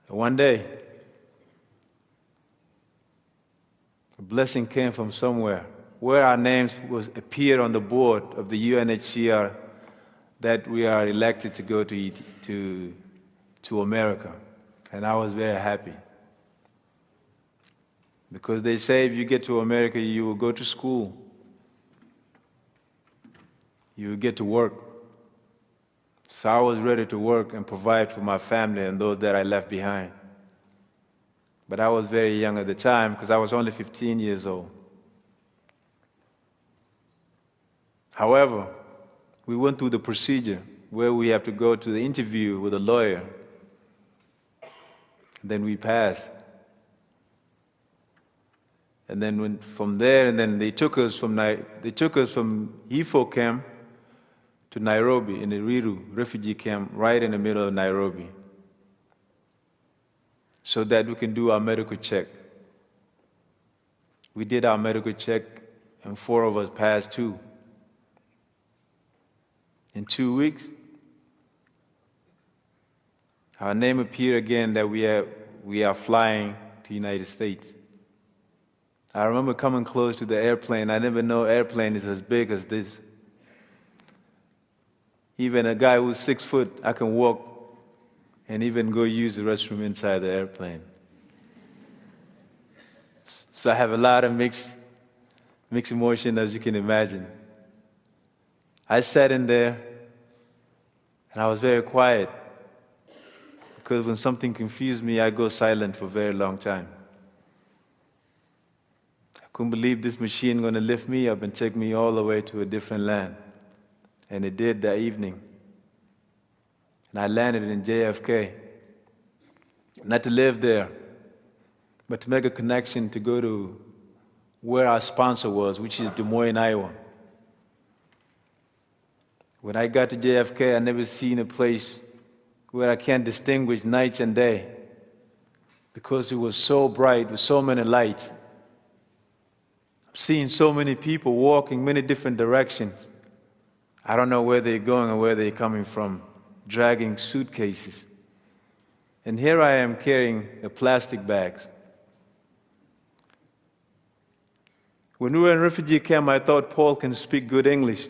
One day, a blessing came from somewhere, where our names appeared on the board of the UNHCR that we are elected to go to America. And I was very happy. Because they say if you get to America, you will go to school. You will get to work. So I was ready to work and provide for my family and those that I left behind. But I was very young at the time because I was only 15 years old. However, we went through the procedure where we have to go to the interview with a lawyer. Then we passed. And then from there, and then they took us from Ifo camp to Nairobi in the Riru refugee camp, right in the middle of Nairobi, so that we can do our medical check. We did our medical check, and 4 of us passed too. In 2 weeks, our name appeared again that we are flying to the United States. I remember coming close to the airplane. I never know airplane is as big as this. Even a guy who's 6 foot, I can walk and even go use the restroom inside the airplane. So I have a lot of mixed emotion, as you can imagine. I sat in there, and I was very quiet, because when something confused me, I go silent for a very long time. I couldn't believe this machine going to lift me up and take me all the way to a different land. And it did that evening. And I landed in JFK, not to live there, but to make a connection to go to where our sponsor was, which is Des Moines, Iowa. When I got to JFK, I never seen a place where I can't distinguish night and day, because it was so bright with so many lights. I'm seeing so many people walking many different directions. I don't know where they're going or where they're coming from, dragging suitcases. And here I am carrying the plastic bags. When we were in refugee camp, I thought Paul can speak good English.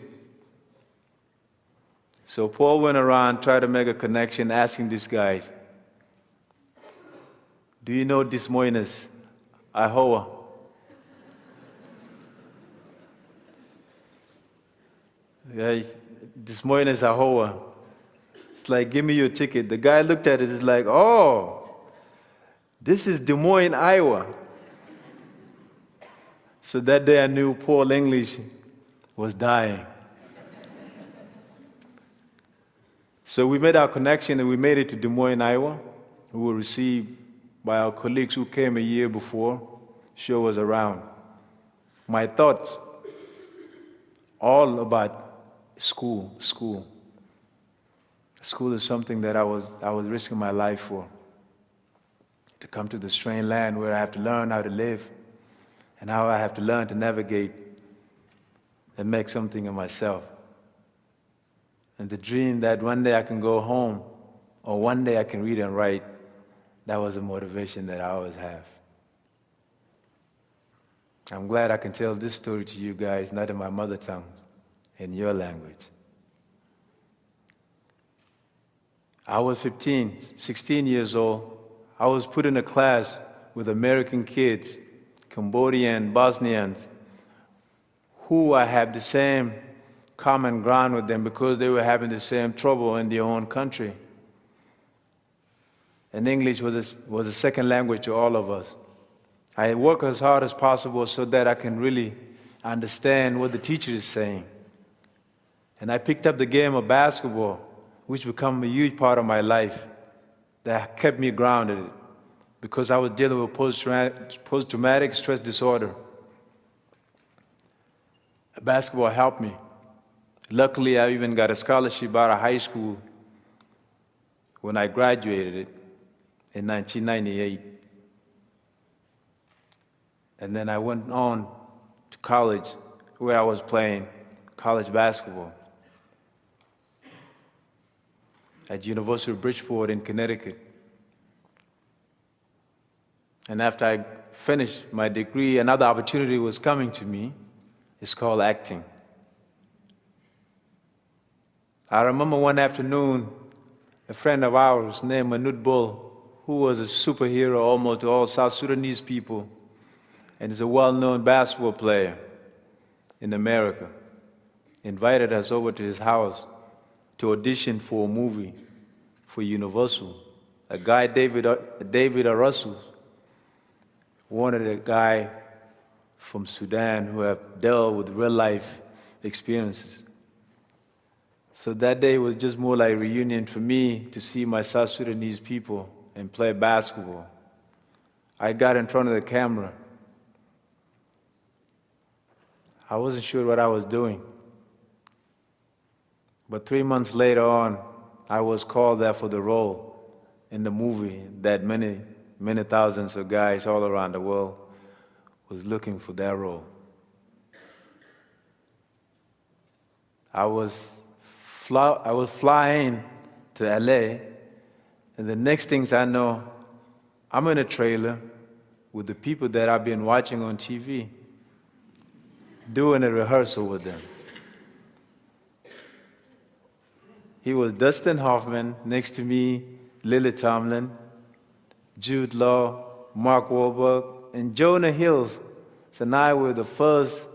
So Paul went around, tried to make a connection, asking these guys, "Do you know Des Moines, Iowa?" Yeah, Des Moines, Iowa. It's like, "Give me your ticket." The guy looked at it, it's like, "Oh, this is Des Moines, Iowa." So that day I knew Paul English was dying. So we made our connection and we made it to Des Moines, Iowa. We were received by our colleagues who came a year before, show us around. My thoughts all about school. School is something that I was risking my life for. To come to the strange land where I have to learn how to live and how I have to learn to navigate and make something of myself. And the dream that one day I can go home or one day I can read and write, that was a motivation that I always have. I'm glad I can tell this story to you guys, not in my mother tongue, in your language. I was 16 years old. I was put in a class with American kids, Cambodian, Bosnians, who I have the same common ground with them because they were having the same trouble in their own country. And English was a second language to all of us. I work as hard as possible so that I can really understand what the teacher is saying. And I picked up the game of basketball, which became a huge part of my life that kept me grounded because I was dealing with post-traumatic stress disorder. Basketball helped me. Luckily, I even got a scholarship out of high school when I graduated in 1998. And then I went on to college where I was playing college basketball at University of Bridgeport in Connecticut. And after I finished my degree, another opportunity was coming to me. It's called acting. I remember one afternoon, a friend of ours named Manute Bull, who was a superhero almost to all South Sudanese people, and is a well-known basketball player in America, invited us over to his house to audition for a movie for Universal. A guy, David Russell, wanted a guy from Sudan who have dealt with real-life experiences. So that day was just more like a reunion for me to see my South Sudanese people and play basketball. I got in front of the camera. I wasn't sure what I was doing. But 3 months later on, I was called there for the role in the movie that many thousands of guys all around the world was looking for that role. I was flying to LA, and the next things I know, I'm in a trailer with the people that I've been watching on TV, doing a rehearsal with them. He was Dustin Hoffman, next to me, Lily Tomlin, Jude Law, Mark Wahlberg, and Jonah Hills. So now we're the first,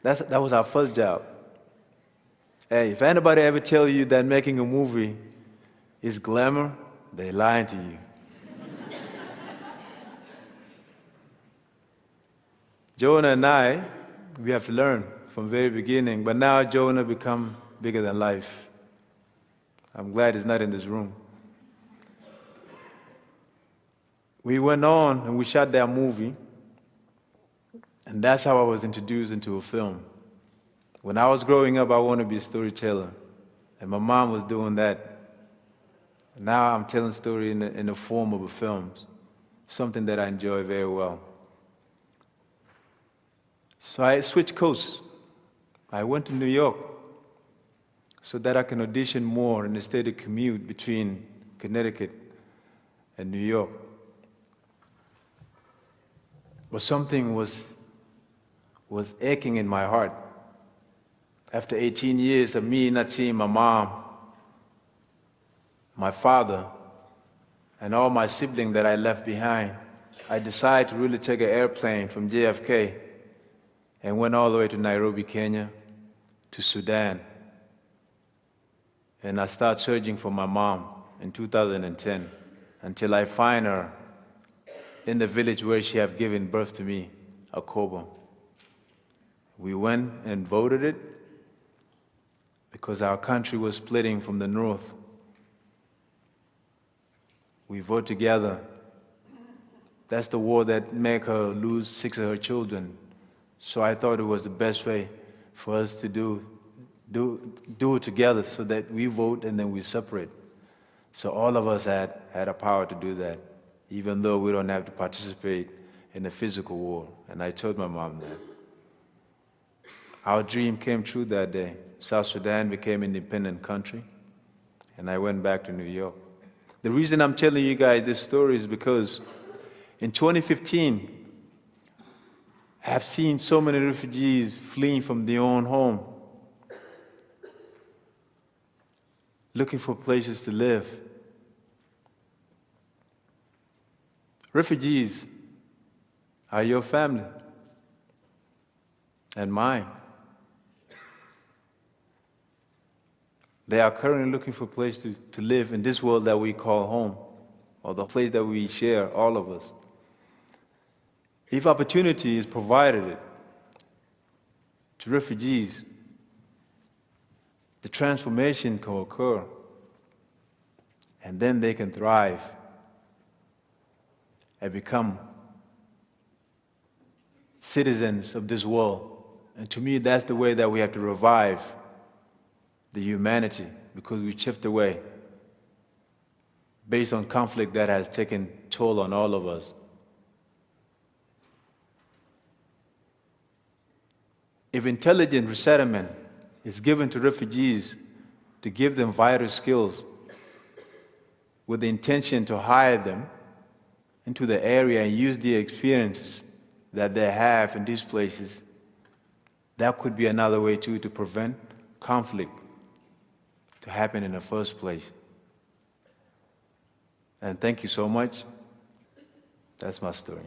that was our first job. Hey, if anybody ever tell you that making a movie is glamour, they're lying to you. Jonah and I, we have to learn from the very beginning, but now Jonah become bigger than life. I'm glad he's not in this room. We went on and we shot that movie, and that's how I was introduced into a film. When I was growing up, I wanted to be a storyteller, and my mom was doing that. Now I'm telling story in the form of a film, something that I enjoy very well. So I switched coasts. I went to New York so that I can audition more and instead of commute between Connecticut and New York. But something was aching in my heart. After 18 years of me not seeing my mom, my father, and all my siblings that I left behind, I decided to really take an airplane from JFK and went all the way to Nairobi, Kenya, to Sudan. And I started searching for my mom in 2010 until I find her in the village where she had given birth to me, Akobo. We went and voted it because our country was splitting from the north. We vote together. That's the war that made her lose 6 of her children. So I thought it was the best way for us to do it together so that we vote and then we separate. So all of us had a power to do that, even though we don't have to participate in the physical war. And I told my mom that. Our dream came true that day. South Sudan became an independent country, and I went back to New York. The reason I'm telling you guys this story is because in 2015, I have seen so many refugees fleeing from their own home, looking for places to live. Refugees are your family and mine. They are currently looking for a place to live in this world that we call home, or the place that we share, all of us. If opportunity is provided to refugees, the transformation can occur, and then they can thrive and become citizens of this world. And to me, that's the way that we have to revive the humanity, because we shift away based on conflict that has taken toll on all of us. If intelligent resettlement is given to refugees to give them vital skills with the intention to hire them into the area and use the experiences that they have in these places, that could be another way too to prevent conflict to happen in the first place. And thank you so much. That's my story.